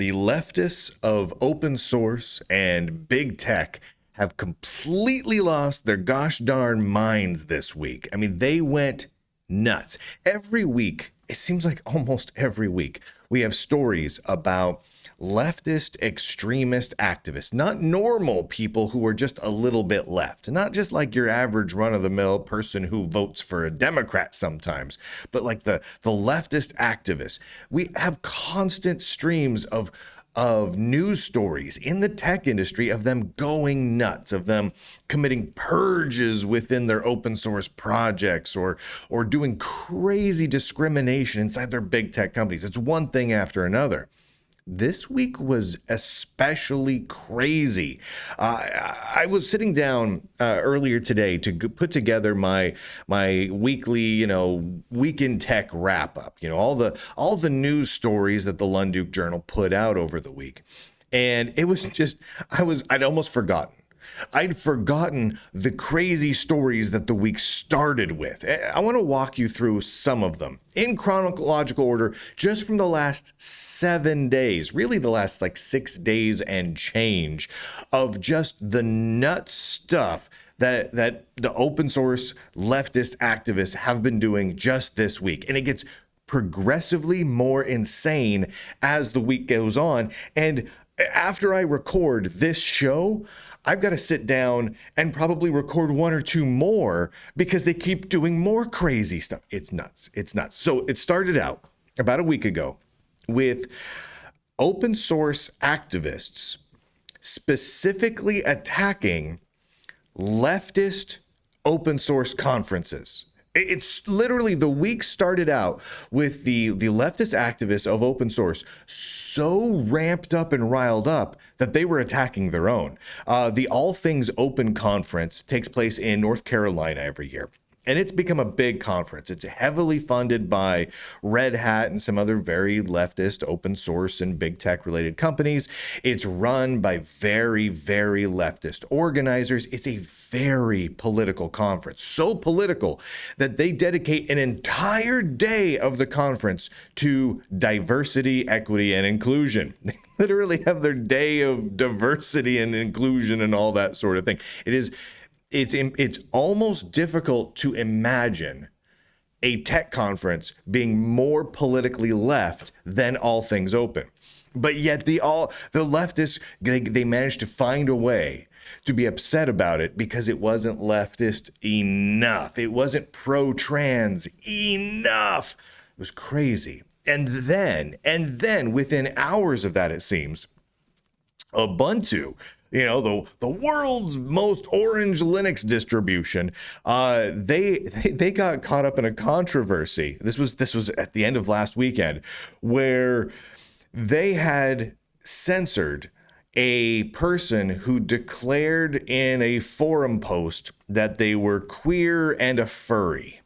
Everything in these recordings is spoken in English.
The leftists of open source and big tech have completely lost their gosh darn minds this week. I mean, they went nuts. Every week, it seems like almost every week, we have stories about leftist extremist activists, not normal people who are just a little bit left, not just like your average run-of-the-mill person who votes for a Democrat sometimes, but like the leftist activists. We have constant streams of news stories in the tech industry of them going nuts, of them committing purges within their open source projects or doing crazy discrimination inside their big tech companies. It's one thing after another. This week was especially crazy. I was sitting down earlier today to put together my weekly, week in tech wrap up. All the news stories that the Lunduke Journal put out over the week, and it was just I'd almost forgotten. I'd forgotten the crazy stories that the week started with. I want to walk you through some of them in chronological order, just from the last 7 days, really the last 6 days and change of just the nuts stuff that the open source leftist activists have been doing just this week. And it gets progressively more insane as the week goes on. And after I record this show, I've got to sit down and probably record one or two more because they keep doing more crazy stuff. It's nuts. It's nuts. So it started out about a week ago with open source activists specifically attacking leftist open source conferences. It's literally, the week started out with the leftist activists of open source so ramped up and riled up that they were attacking their own. The All Things Open conference takes place in North Carolina every year. And it's become a big conference. It's heavily funded by Red Hat and some other very leftist open source and big tech related companies. It's run by very, very leftist organizers. It's a very political conference, so political that they dedicate an entire day of the conference to diversity, equity, and inclusion. They literally have their day of diversity and inclusion and all that sort of thing. It's almost difficult to imagine a tech conference being more politically left than All Things Open. But yet the leftists, they managed to find a way to be upset about it because it wasn't leftist enough. It wasn't pro-trans enough. It was crazy. And then within hours of that, it seems, Ubuntu, the world's most orange Linux distribution, they got caught up in a controversy. This was at the end of last weekend, where they had censored a person who declared in a forum post that they were queer and a furry,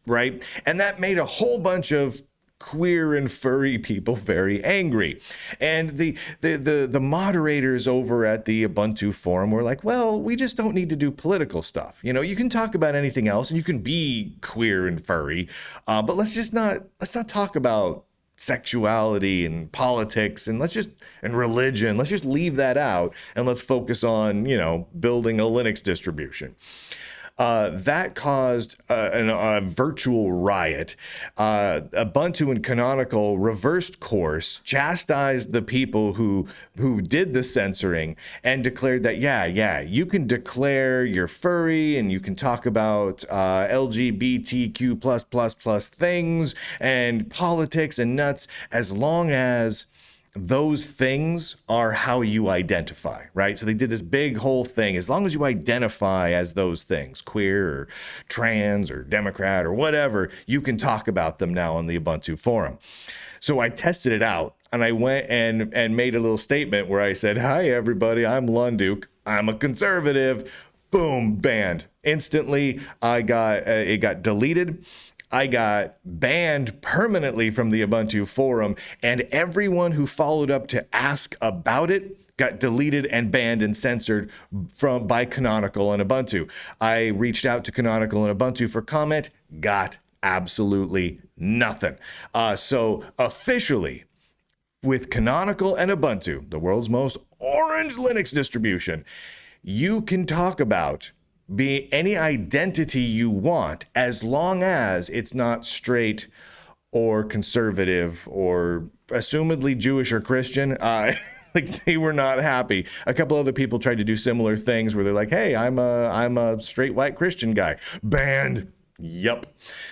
right? And that made a whole bunch of queer and furry people very angry. And the moderators over at the Ubuntu forum were like, well, we just don't need to do political stuff. You can talk about anything else and you can be queer and furry, but let's not talk about sexuality and politics and religion. Let's just leave that out and let's focus on, building a Linux distribution. That caused a virtual riot. Ubuntu and Canonical reversed course, chastised the people who did the censoring, and declared that, you can declare you're furry and you can talk about LGBTQ+++ things and politics and nuts, as long as those things are how you identify, right? So they did this big whole thing. As long as you identify as those things, queer or trans or Democrat or whatever, you can talk about them now on the Ubuntu forum. So I tested it out and I went and made a little statement where I said, hi, everybody, I'm Lunduke. I'm a conservative. Boom, banned. Instantly, it got deleted. I got banned permanently from the Ubuntu forum, and everyone who followed up to ask about it got deleted and banned and censored by Canonical and Ubuntu. I reached out to Canonical and Ubuntu for comment, got absolutely nothing. So officially, with Canonical and Ubuntu, the world's most orange Linux distribution, you can talk about be any identity you want as long as it's not straight or conservative or assumedly Jewish or Christian. Like, they were not happy. A couple other people tried to do similar things where they're like, hey, I'm a straight white Christian guy. Banned. Yep.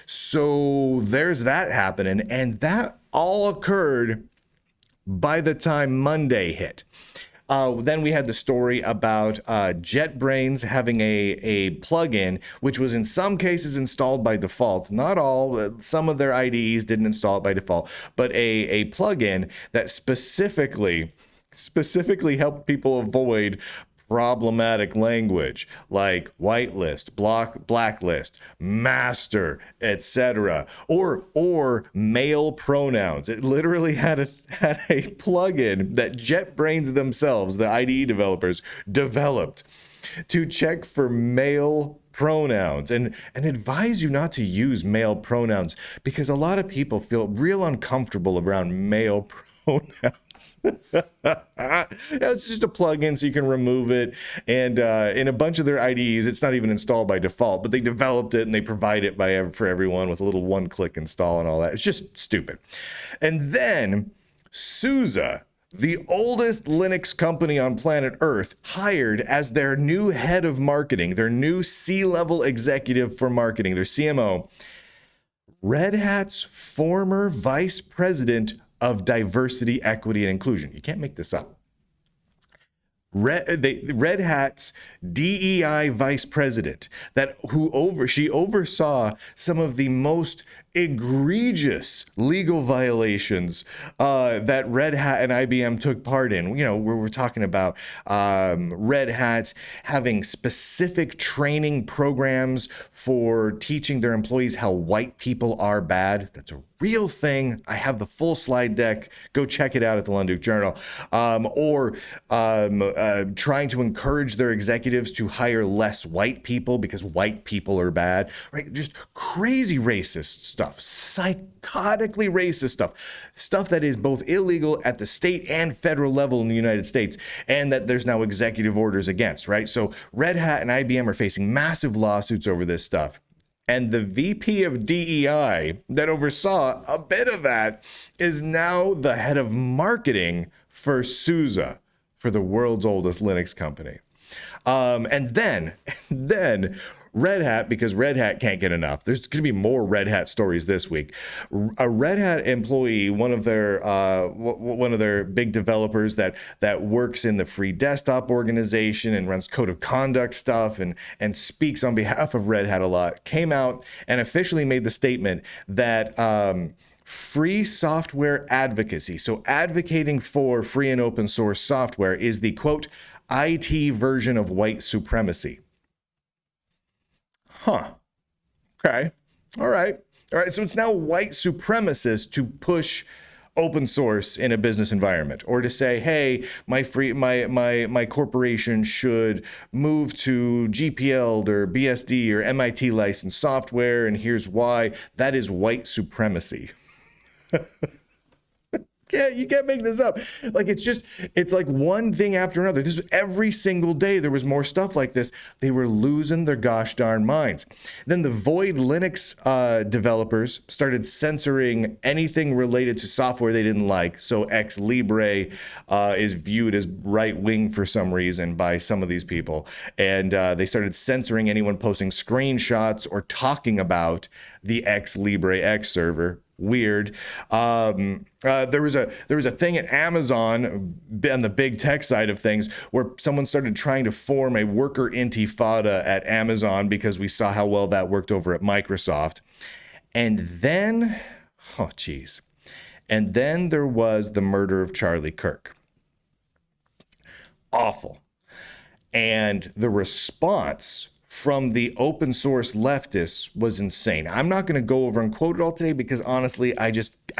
So there's that happening. And that all occurred by the time Monday hit. Then we had the story about JetBrains having a plugin, which was in some cases installed by default. Not all. Some of their IDEs didn't install it by default, but a plugin that specifically helped people avoid problematic language like whitelist, blacklist, master, etc., or male pronouns. It literally had a plugin that JetBrains themselves, the IDE developers, developed to check for male pronouns and advise you not to use male pronouns because a lot of people feel real uncomfortable around male pronouns. It's just a plugin so you can remove it, and in a bunch of their IDEs it's not even installed by default, but they developed it and they provide it for everyone with a little one-click install and all that. It's just stupid. And then SUSE, the oldest Linux company on planet Earth, hired as their new head of marketing, their new C-level executive for marketing, their CMO, Red Hat's former vice president of diversity, equity, and inclusion. You can't make this up. Red Hat's DEI vice president, she oversaw some of the most egregious legal violations that Red Hat and IBM took part in. You know, we're talking about Red Hat having specific training programs for teaching their employees how white people are bad. That's a real thing. I have the full slide deck. Go check it out at the Lunduke Journal. Trying to encourage their executives to hire less white people because white people are bad, right? Just crazy racist stuff, psychotically racist stuff that is both illegal at the state and federal level in the United States, and that there's now executive orders against, right? So Red Hat and IBM are facing massive lawsuits over this stuff. And the VP of DEI that oversaw a bit of that is now the head of marketing for SUSE, for the world's oldest Linux company. And then Red Hat, because Red Hat can't get enough. There's going to be more Red Hat stories this week. A Red Hat employee, one of their big developers that works in the Free Desktop organization and runs code of conduct stuff and speaks on behalf of Red Hat a lot, came out and officially made the statement that free software advocacy, so advocating for free and open source software, is the, quote, IT version of white supremacy. Huh. Okay. All right. So it's now white supremacist to push open source in a business environment, or to say, hey, my corporation should move to GPL or BSD or MIT licensed software, and here's why. That is white supremacy. Yeah, you can't make this up. Like, it's like one thing after another. This was every single day. There was more stuff like this. They were losing their gosh darn minds. Then the Void Linux developers started censoring anything related to software they didn't like. So Ex Libre is viewed as right wing for some reason by some of these people, and they started censoring anyone posting screenshots or talking about the Ex Libre X server. Weird. There was a thing at Amazon on the big tech side of things where someone started trying to form a worker intifada at Amazon because we saw how well that worked over at Microsoft. And then, and then there was the murder of Charlie Kirk. Awful. And the response from the open source leftists was insane. I'm not going to go over and quote it all today because honestly, I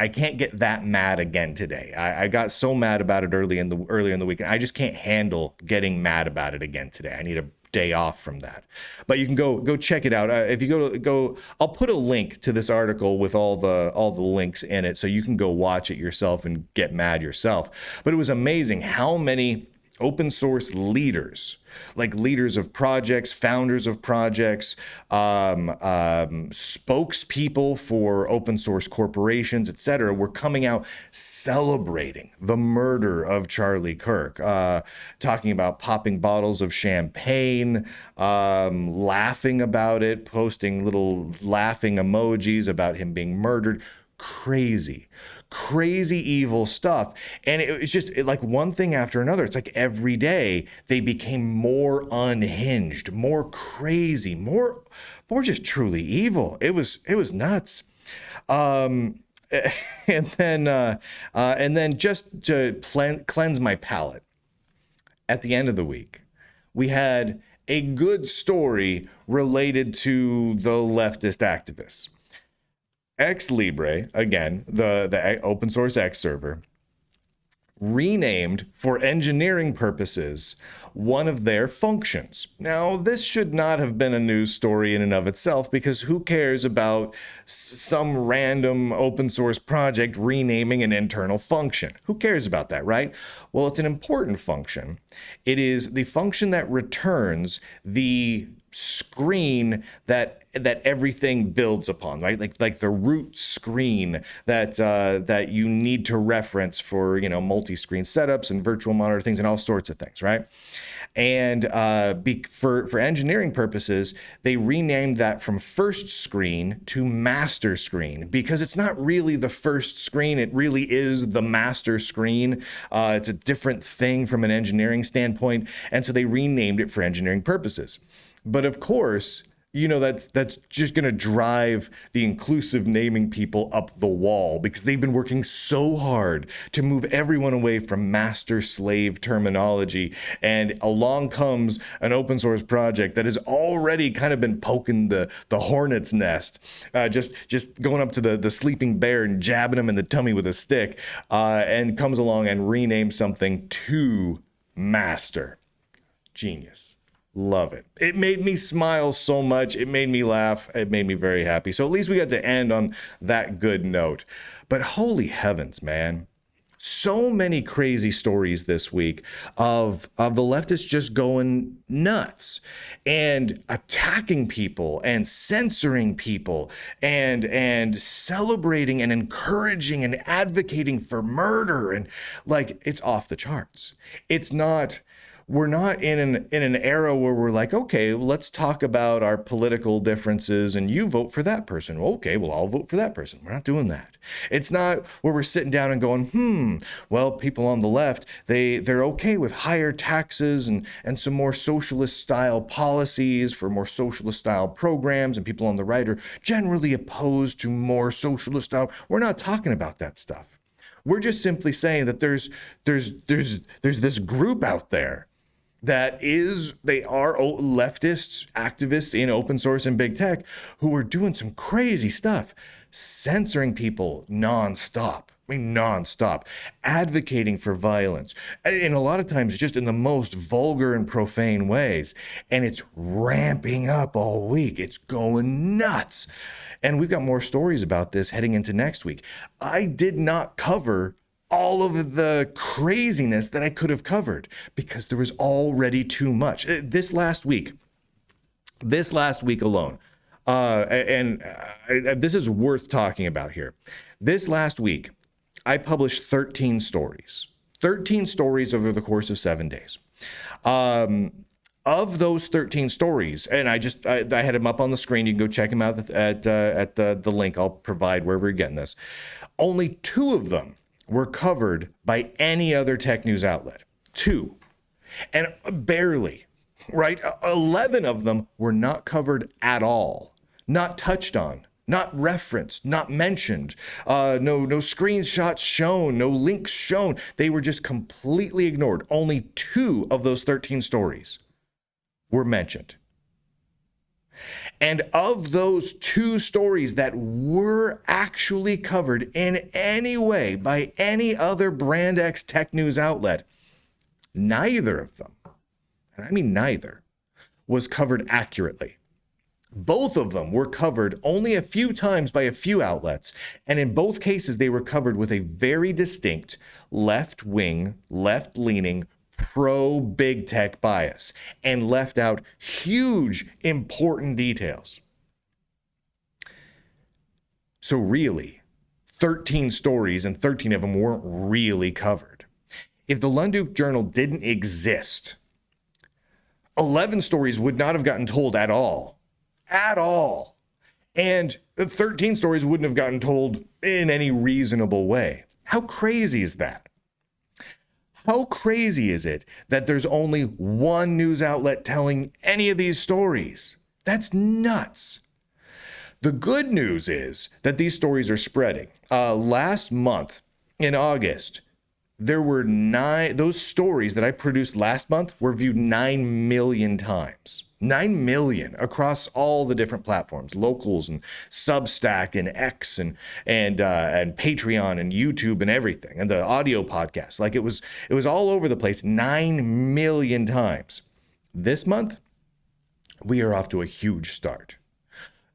can't get that mad again today. I got so mad about it earlier in the week, and I just can't handle getting mad about it again today. I need a day off from that. But you can go check it out. If you go, I'll put a link to this article with all the links in it, so you can go watch it yourself and get mad yourself. But it was amazing how many open source leaders, like leaders of projects, founders of projects, spokespeople for open source corporations, etc., were coming out celebrating the murder of Charlie Kirk, talking about popping bottles of champagne, laughing about it, posting little laughing emojis about him being murdered. Crazy evil stuff. And it's just like one thing after another. It's like every day they became more unhinged, more crazy, more just truly evil. It was nuts. And then just to cleanse my palate, at the end of the week, we had a good story related to the leftist activists. Ex Libre, again, the open source X server, renamed for engineering purposes one of their functions. Now, this should not have been a news story in and of itself, because who cares about some random open source project renaming an internal function? Who cares about that, right? Well, it's an important function. It is the function that returns the screen that everything builds upon, right? Like the root screen that you need to reference for, multi-screen setups and virtual monitor things and all sorts of things, right? And for engineering purposes, they renamed that from first screen to master screen, because it's not really the first screen. It really is the master screen. It's a different thing from an engineering standpoint. And so they renamed it for engineering purposes. But of course, that's just going to drive the inclusive naming people up the wall, because they've been working so hard to move everyone away from master-slave terminology. And along comes an open source project that has already kind of been poking the hornet's nest, just going up to the sleeping bear and jabbing him in the tummy with a stick, and comes along and renames something to master. Genius. Love it. It made me smile so much. It made me laugh. It made me very happy. So at least we got to end on that good note. But holy heavens, man. So many crazy stories this week of the leftists just going nuts and attacking people and censoring people and celebrating and encouraging and advocating for murder. And like, it's off the charts. We're not in an era where we're like, okay, let's talk about our political differences and you vote for that person. Okay, well, I'll vote for that person. We're not doing that. It's not where we're sitting down and going, well, people on the left, they're okay with higher taxes and some more socialist style policies for more socialist style programs, and people on the right are generally opposed to more socialist style. We're not talking about that stuff. We're just simply saying that there's this group out there they are leftists, activists in open source and big tech who are doing some crazy stuff, censoring people nonstop. Advocating for violence, and a lot of times just in the most vulgar and profane ways. And it's ramping up all week. It's going nuts. And we've got more stories about this heading into next week. I did not cover all of the craziness that I could have covered because there was already too much. This last week alone, this is worth talking about here. This last week, I published 13 stories over the course of 7 days. Of those 13 stories, and I had them up on the screen. You can go check them out at the link I'll provide wherever you're getting this. Only 2 of them were covered by any other tech news outlet. 2. And barely, right? 11 of them were not covered at all, not touched on, not referenced, not mentioned, no screenshots shown, no links shown. They were just completely ignored. Only 2 of those 13 stories were mentioned. And of those 2 stories that were actually covered in any way by any other Brand X tech news outlet, neither of them, and I mean neither, was covered accurately. Both of them were covered only a few times by a few outlets, and in both cases, they were covered with a very distinct left-wing, left-leaning, pro-big tech bias, and left out huge, important details. So really, 13 stories and 13 of them weren't really covered. If the Lunduke Journal didn't exist, 11 stories would not have gotten told at all. At all. And 13 stories wouldn't have gotten told in any reasonable way. How crazy is that? How crazy is it that there's only one news outlet telling any of these stories? That's nuts. The good news is that these stories are spreading. Last month in August, there were those stories that I produced last month were viewed 9 million times. 9 million across all the different platforms, Locals and Substack and X and Patreon and YouTube and everything, and the audio podcast. Like it was all over the place, 9 million times. This month, we are off to a huge start.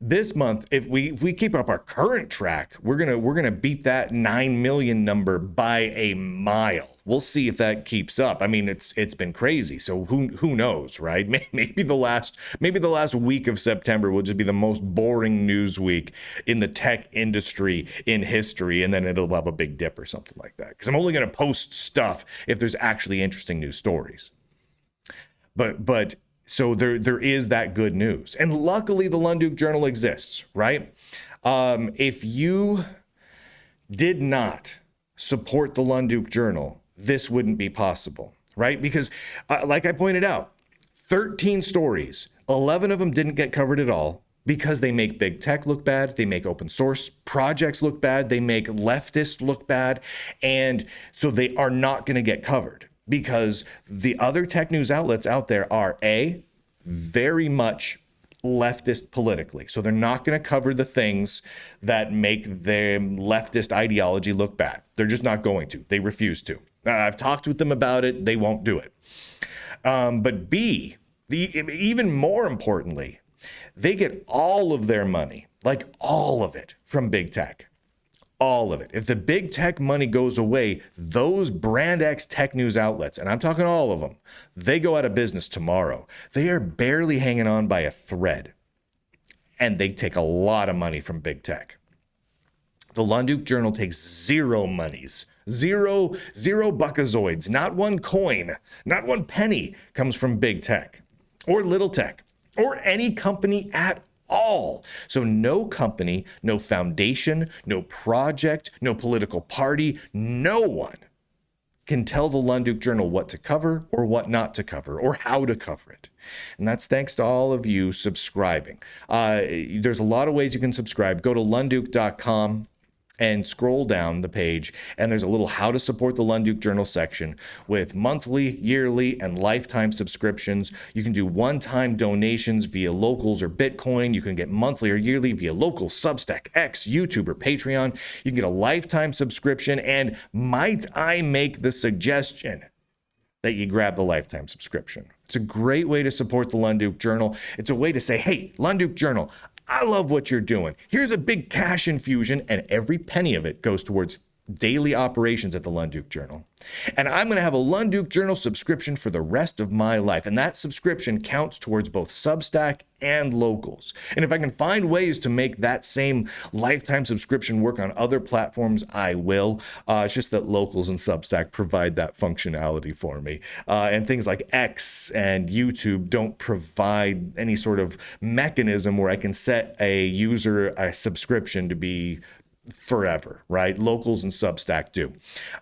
This month, if we keep up our current track, we're gonna beat that 9 million number by a mile. We'll see if that keeps up. I mean, it's been crazy. So who knows, right? Maybe the last week of September will just be the most boring news week in the tech industry in history, and then it'll have a big dip or something like that. Because I'm only gonna post stuff if there's actually interesting news stories. But. So there is that good news. And luckily, the Lunduke Journal exists, right? If you did not support the Lunduke Journal, this wouldn't be possible, right? Because like I pointed out, 13 stories, 11 of them didn't get covered at all because they make big tech look bad. They make open source projects look bad. They make leftists look bad. And so they are not going to get covered. Because the other tech news outlets out there are very much leftist politically. So they're not going to cover the things that make their leftist ideology look bad. They're just not going to. They refuse to. I've talked with them about it. They won't do it. But B, even more importantly, they get all of their money, like all of it, from big tech. All of it. If the big tech money goes away, those brand X tech news outlets, and I'm talking all of them, they go out of business tomorrow. They are barely hanging on by a thread. And they take a lot of money from big tech. The Lunduke Journal takes zero monies. Zero buckazoids. Not one coin. Not one penny comes from big tech. Or little tech. Or any company at all. So no company, no foundation, no project, no political party, no one can tell the Lunduke Journal what to cover or what not to cover or how to cover it. And that's thanks to all of you subscribing. There's a lot of ways you can subscribe. Go to lunduke.com and scroll down the page, and there's a little how to support the Lunduke Journal section with monthly, yearly, and lifetime subscriptions. You can do one-time donations via Locals or Bitcoin. You can get monthly or yearly via Locals, Substack, X, YouTube, or Patreon. You can get a lifetime subscription, and might I make the suggestion that you grab the lifetime subscription. It's a great way to support the Lunduke Journal. It's a way to say, hey, Lunduke Journal, I love what you're doing. Here's a big cash infusion, and every penny of it goes towards daily operations at the Lunduke Journal. And I'm going to have a Lunduke Journal subscription for the rest of my life. And that subscription counts towards both Substack and Locals. And if I can find ways to make that same lifetime subscription work on other platforms, I will. It's just that Locals and Substack provide that functionality for me. And things like X and YouTube don't provide any sort of mechanism where I can set a user a subscription to be forever, right? Locals and Substack do.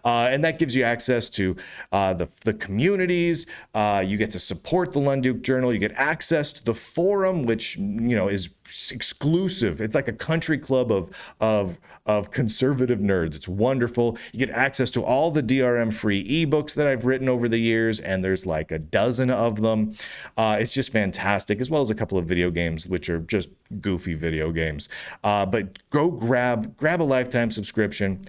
And that gives you access to the communities. You get to support the Lunduke Journal. You get access to the forum, which, is exclusive. It's like a country club of conservative nerds. It's wonderful. You get access to all the DRM-free ebooks that I've written over the years, and there's like a dozen of them. It's just fantastic, as well as a couple of video games, which are just goofy video games. But go grab a lifetime subscription.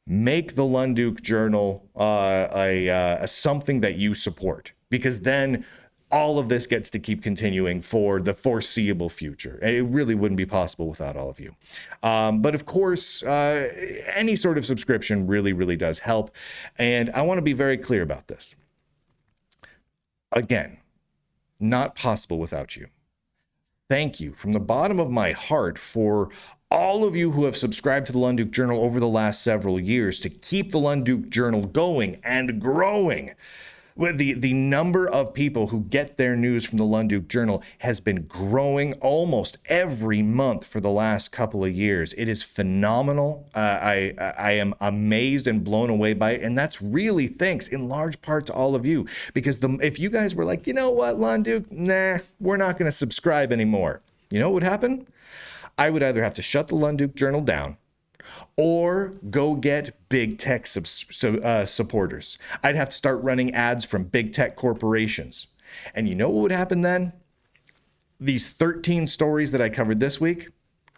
Make the Lunduke Journal a something that you support, because then all of this gets to keep continuing for the foreseeable future. It really wouldn't be possible without all of you. But of course, any sort of subscription really, really does help. And I want to be very clear about this. Again, not possible without you. Thank you from the bottom of my heart for all of you who have subscribed to the Lunduke Journal over the last several years to keep the Lunduke Journal going and growing. The number of people who get their news from the Lunduke Journal has been growing almost every month for the last couple of years. It is phenomenal. I am amazed and blown away by it. And that's really thanks in large part to all of you. Because if you guys were like, you know what, Lunduke, nah, we're not going to subscribe anymore. You know what would happen? I would either have to shut the Lunduke Journal down or go get big tech supporters. I'd have to start running ads from big tech corporations. And you know what would happen then? These 13 stories that I covered this week,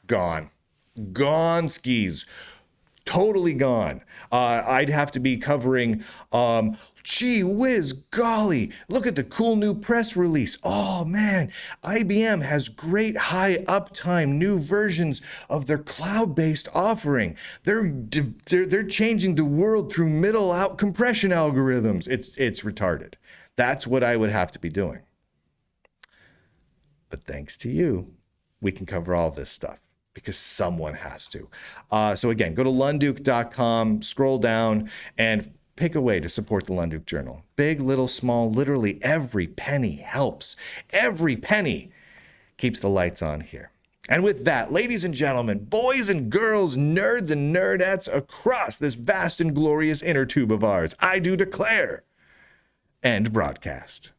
gone. Gone skis. Totally gone. I'd have to be covering, gee whiz, golly, look at the cool new press release. Oh man, IBM has great high uptime new versions of their cloud-based offering. They're changing the world through middle out compression algorithms. It's retarded. That's what I would have to be doing. But thanks to you, we can cover all this stuff. Because someone has to. So again, go to lunduke.com, scroll down, and pick a way to support the Lunduke Journal. Big, little, small, literally every penny helps. Every penny keeps the lights on here. And with that, ladies and gentlemen, boys and girls, nerds and nerdettes across this vast and glorious inner tube of ours, I do declare, end broadcast.